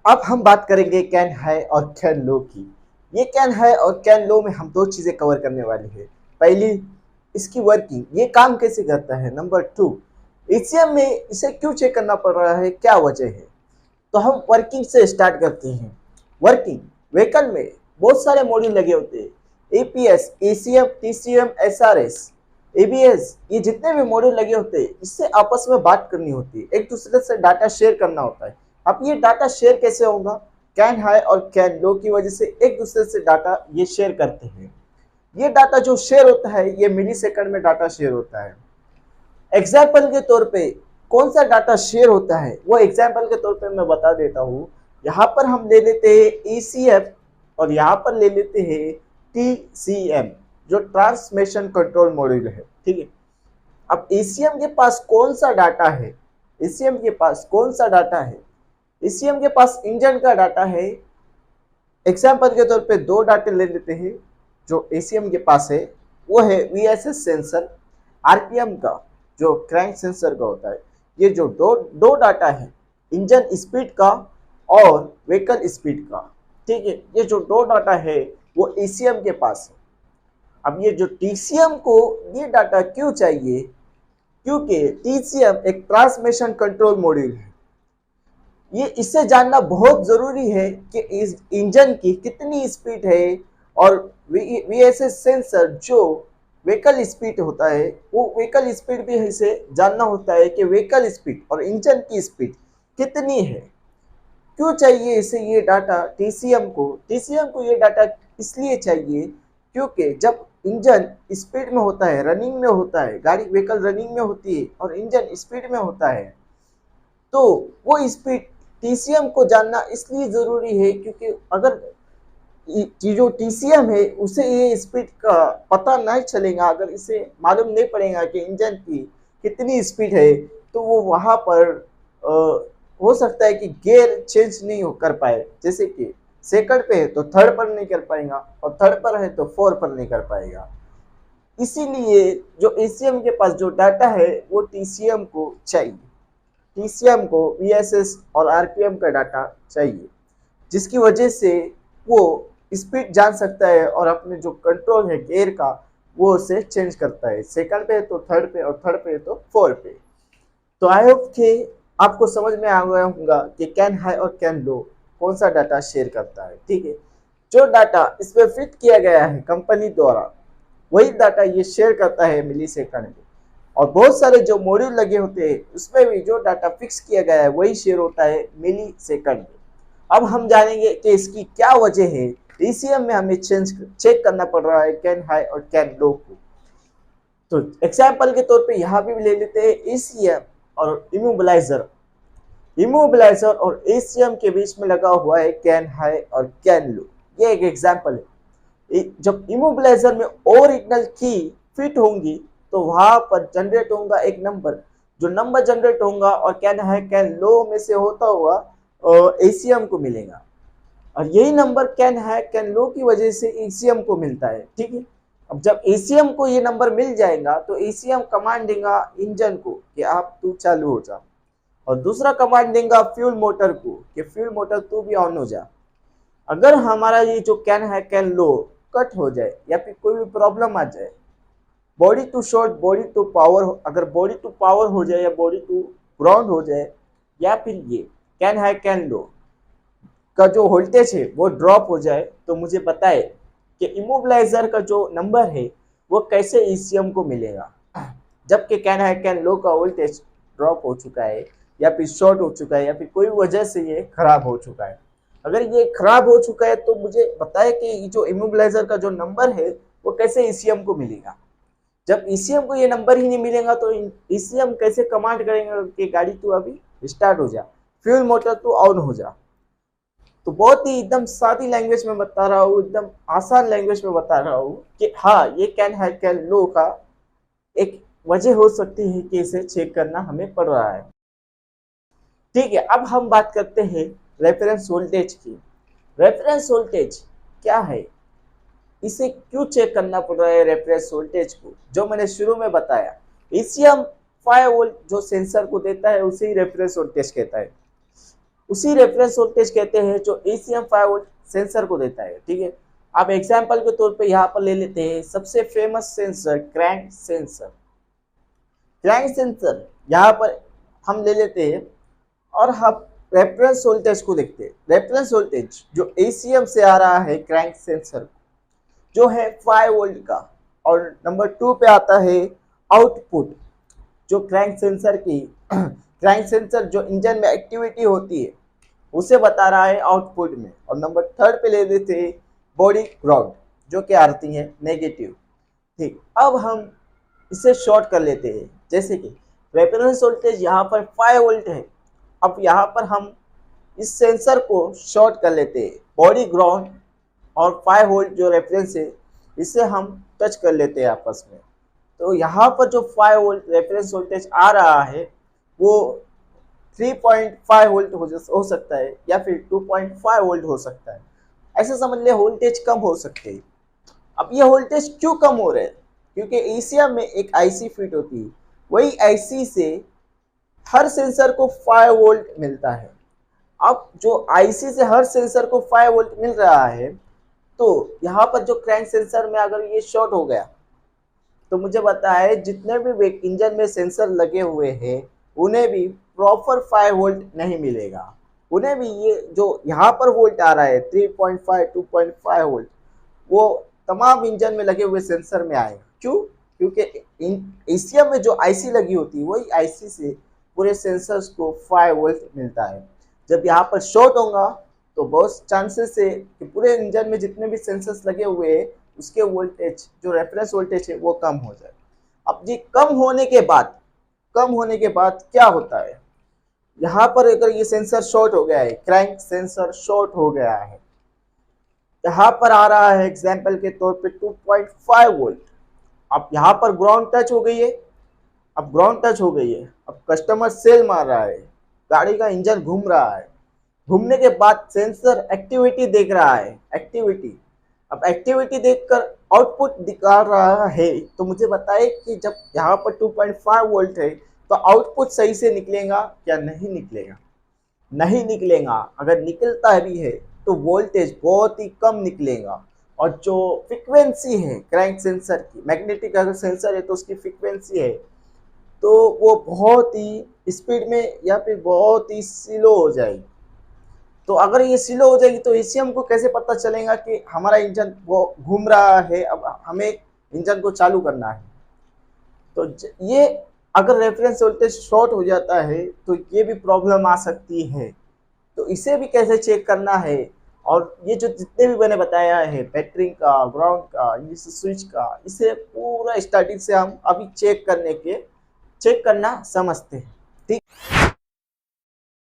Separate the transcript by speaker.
Speaker 1: अब हम बात करेंगे कैन हाई और कैन लो की। ये कैन हाई और कैन लो में हम दो चीजें कवर करने वाले हैं। पहली, इसकी वर्किंग, ये काम कैसे करता है। नंबर टू, एसीएम में इसे क्यों चेक करना पड़ रहा है, क्या वजह है। तो हम वर्किंग से स्टार्ट करते हैं। वर्किंग, व्हीकल में बहुत सारे मॉड्यूल लगे होते हैं। APS, ACM, TCM, SRS, ABS, ये जितने भी मॉड्यूल लगे होते हैं इससे आपस में बात करनी होती है, एक दूसरे से डाटा शेयर करना होता है। अब ये डाटा शेयर कैसे होगा, कैन हाई और कैन लो की वजह से एक दूसरे से डाटा ये शेयर करते हैं। ये डाटा जो शेयर होता है ये मिली सेकंड में डाटा शेयर होता है। एग्जाम्पल के तौर पे कौन सा डाटा शेयर होता है वो एग्जाम्पल के तौर पे मैं बता देता हूँ। यहाँ पर हम ले लेते हैं ईसीएफ और यहाँ पर ले लेते हैं टीसीएम, जो ट्रांसमिशन कंट्रोल मॉड्यूल है। ठीक है, अब ईसीएम के पास कौन सा डाटा है, ईसीएम के पास कौन सा डाटा है, ईसीएम के पास इंजन का डाटा है। एग्जाम्पल के तौर पे दो डाटे ले लेते हैं जो एसीएम के पास है। वो है वीएसएस सेंसर, आरपीएम का जो क्रैंक सेंसर का होता है। ये जो दो दो डाटा है, इंजन स्पीड का और व्हीकल स्पीड का। ठीक है, ये जो दो डाटा है वो एसीएम के पास है। अब ये जो टीसीएम को ये डाटा क्यों चाहिए, क्योंकि टीसीएम एक ट्रांसमिशन कंट्रोल मॉड्यूल है। ये इससे जानना बहुत जरूरी है कि इस इंजन की कितनी स्पीड है, और वीएसएस सेंसर जो व्हीकल स्पीड होता है वो व्हीकल स्पीड भी इसे जानना होता है कि व्हीकल स्पीड और इंजन की स्पीड कितनी है। क्यों चाहिए इसे ये डाटा टीसीएम को ये डाटा इसलिए चाहिए क्योंकि जब इंजन स्पीड में होता है, रनिंग में होता है, गाड़ी व्हीकल रनिंग में होती है और इंजन स्पीड में होता है, तो वो स्पीड टीसीएम को जानना इसलिए जरूरी है क्योंकि अगर जो टीसीएम है उसे ये स्पीड का पता नहीं चलेगा, अगर इसे मालूम नहीं पड़ेगा कि इंजन की कितनी स्पीड है, तो वो वहां पर हो सकता है कि गियर चेंज नहीं कर पाए। जैसे कि सेकंड पे है तो थर्ड पर नहीं कर पाएगा और थर्ड पर है तो फोर पर नहीं कर पाएगा। इसीलिए जो एसीएम के पास जो डाटा है वो टीसीएम को चाहिए। टीसीएम को वीएसएस और आरपीएम का डाटा चाहिए, जिसकी वजह से वो स्पीड जान सकता है और अपने जो कंट्रोल है गियर का वो उसे चेंज करता है। सेकंड पे तो थर्ड पे और थर्ड पे तो फोर पे। तो आई होप कि आपको समझ में आ गया होगा कि कैन हाई और कैन लो कौन सा डाटा शेयर करता है। ठीक है, जो डाटा इसमें फिट किया गया है कंपनी द्वारा वही डाटा ये शेयर करता है मिली सेकंड में, और बहुत सारे जो मॉड्यूल लगे होते हैं उसमें भी जो डाटा फिक्स किया गया है वही शेयर होता है मिली सेकंड में। अब हम जानेंगे कि इसकी क्या वजह है, ईसीएम में हमें चेक करना पड़ रहा है कैन हाई और कैन लो को। तो एग्जाम्पल के तौर पे यहाँ भी ले लेते हैं ईसीएम और इमोबिलाइजर और एसीएम के बीच में लगा हुआ है कैन हाई और कैन लो। ये एक एग्जाम्पल है। जब इमोबिलाइजर में ओरिजिनल की फिट होंगी तो वहां पर जनरेट होगा एक नंबर, जो नंबर जनरेट होगा और कैन हाई कैन लो में से होता हुआ एसीएम को मिलेगा, और यही नंबर कैन हाई कैन लो की वजह से एसीएम को मिलता है। ठीक है, अब जब एसीएम को ये नंबर मिल जाएगा तो एसीएम कमांड देगा इंजन को कि आप तू चालू हो जा, और दूसरा कमांड देगा फ्यूल मोटर को कि फ्यूल मोटर तू भी ऑन हो जा। अगर हमारा ये जो can high can low cut हो जाए या फिर कोई भी प्रॉब्लम आ जाए, body to short body to power, अगर बॉडी टू पावर हो जाए या बॉडी टू ग्राउंड हो जाए, या फिर ये कैन हाई कैन लो का जो वोल्टेज है वो ड्रॉप हो जाए, तो मुझे बताए कि इमोबिलाइजर का जो नंबर है वो कैसे ईसीएम को मिलेगा, जबकि कैन हाई कैन लो का वोल्टेज ड्रॉप हो चुका है या फिर शॉर्ट हो चुका है या फिर कोई वजह से ये खराब हो चुका है। अगर ये खराब हो चुका है तो मुझे बताए कि जो इमोबिलाइजर का जो नंबर है वो कैसे ईसीएम को मिलेगा। जब ईसीएम को ये नंबर ही नहीं मिलेगा तो ईसीएम कैसे कमांड करेंगे कि गाड़ी तू अभी स्टार्ट हो जा, फ्यूल मोटर तू ऑन हो जा। तो बहुत ही एकदम सादी लैंग्वेज में बता रहा हूँ, एकदम आसान लैंग्वेज में बता रहा हूँ कि हाँ ये कैन हाई कैन लो का एक वजह हो सकती है कि इसे चेक करना हमें पड़ रहा है। ठीक है, अब हम बात करते हैं रेफरेंस वोल्टेज की। रेफरेंस वोल्टेज क्या है, इसे क्यों चेक करना पड़ रहा है रेफरेंस वोल्टेज को, जो मैंने शुरू में बताया ईसीएम 5 वोल्ट जो सेंसर को देता है उसे ही रेफरेंस वोल्टेज कहता है। उसी रेफरेंस वोल्टेज कहते हैं जो ACM 5 वोल्ट सेंसर को देता है। ठीक है, आप एग्जाम्पल के तौर पे यहाँ पर ले लेते हैं सबसे famous sensor crank sensor. Crank sensor यहाँ पर हम ले लेते हैं और हम रेफरेंस वोल्टेज को देखते हैं। रेफरेंस वोल्टेज जो ACM से आ रहा है क्रैंक सेंसर जो है 5 वोल्ट का, और नंबर 2 पे आता है आउटपुट जो क्रैंक सेंसर जो इंजन में एक्टिविटी होती है उसे बता रहा है आउटपुट में। और नंबर 3 पे ले लेते हैं बॉडी ग्राउंड जो कि आती है नेगेटिव। ठीक, अब हम इसे शॉर्ट कर लेते हैं। जैसे कि रेफरेंस वोल्टेज यहाँ पर 5 वोल्ट है, अब यहाँ पर हम इस सेंसर को शॉर्ट कर लेते हैं। बॉडी ग्राउंड और 5 वोल्ट जो रेफरेंस है इसे हम टच कर लेते हैं आपस में। तो यहाँ पर जो 5 वोल्ट रेफरेंस वोल्टेज आ रहा है वो 3.5 वोल्ट हो सकता है या फिर 2.5 वोल्ट हो सकता है। ऐसा समझ ले वोल्टेज कम हो सकते हैं। अब ये वोल्टेज क्यों कम हो रहे हैं? क्योंकि ACM में एक IC फिट होती है, वही IC से हर सेंसर को 5 वोल्ट मिलता है। अब जो IC से हर सेंसर को 5 वोल्ट मिल रहा है, तो यहाँ पर जो क्रैंक सेंसर में अगर ये शॉर्ट हो गया तो मुझे पता है जितने भी इंजन में सेंसर लगे हुए हैं उन्हें भी प्रॉपर 5 वोल्ट नहीं मिलेगा। उन्हें भी ये जो यहाँ पर वोल्ट आ रहा है 3.5 2.5 वोल्ट वो तमाम इंजन में लगे हुए सेंसर में आएगा। क्यों? क्योंकि ACM में जो IC लगी होती है वही IC से पूरे सेंसर्स को 5 वोल्ट मिलता है। जब यहाँ पर शॉर्ट होगा तो बहुत चांसेस है कि पूरे इंजन में जितने भी सेंसर्स लगे हुए हैं उसके वोल्टेज जो रेफरेंस वोल्टेज है वो कम हो जाए। अब जी कम होने के बाद क्या होता है? यहाँ पर अगर ये सेंसर शॉर्ट हो गया है, क्रैंक सेंसर शॉर्ट हो गया है, यहाँ पर आ रहा है एग्जाम्पल के तौर पे 2.5 वोल्ट। अब यहाँ पर ग्राउंड टच हो गई है, अब कस्टमर सेल मार रहा है, गाड़ी का इंजन घूम रहा है, घूमने के बाद सेंसर एक्टिविटी देख रहा है, अब एक्टिविटी देखकर आउटपुट दिखा रहा है। तो मुझे बताए कि जब यहाँ पर 2.5 वोल्ट है तो आउटपुट सही से निकलेगा या नहीं निकलेगा? नहीं निकलेगा। अगर निकलता भी है तो वोल्टेज बहुत ही कम निकलेगा, और जो फ्रीक्वेंसी है क्रैंक सेंसर की, मैग्नेटिक अगर सेंसर है तो उसकी फ्रीक्वेंसी है तो वो बहुत ही स्पीड में या फिर बहुत ही स्लो हो जाएगी। तो अगर ये स्लो हो जाएगी तो ACM को कैसे पता चलेगा कि हमारा इंजन वो घूम रहा है, अब हमें इंजन को चालू करना है? तो ये अगर रेफरेंस वोल्टेज शॉर्ट हो जाता है तो ये भी प्रॉब्लम आ सकती है। तो इसे भी कैसे चेक करना है? और ये जो जितने भी मैंने बताया है बैटरी का, ग्राउंड का, इस स्विच का, इसे पूरा स्टार्टिंग से हम अभी चेक करना समझते हैं। ठीक।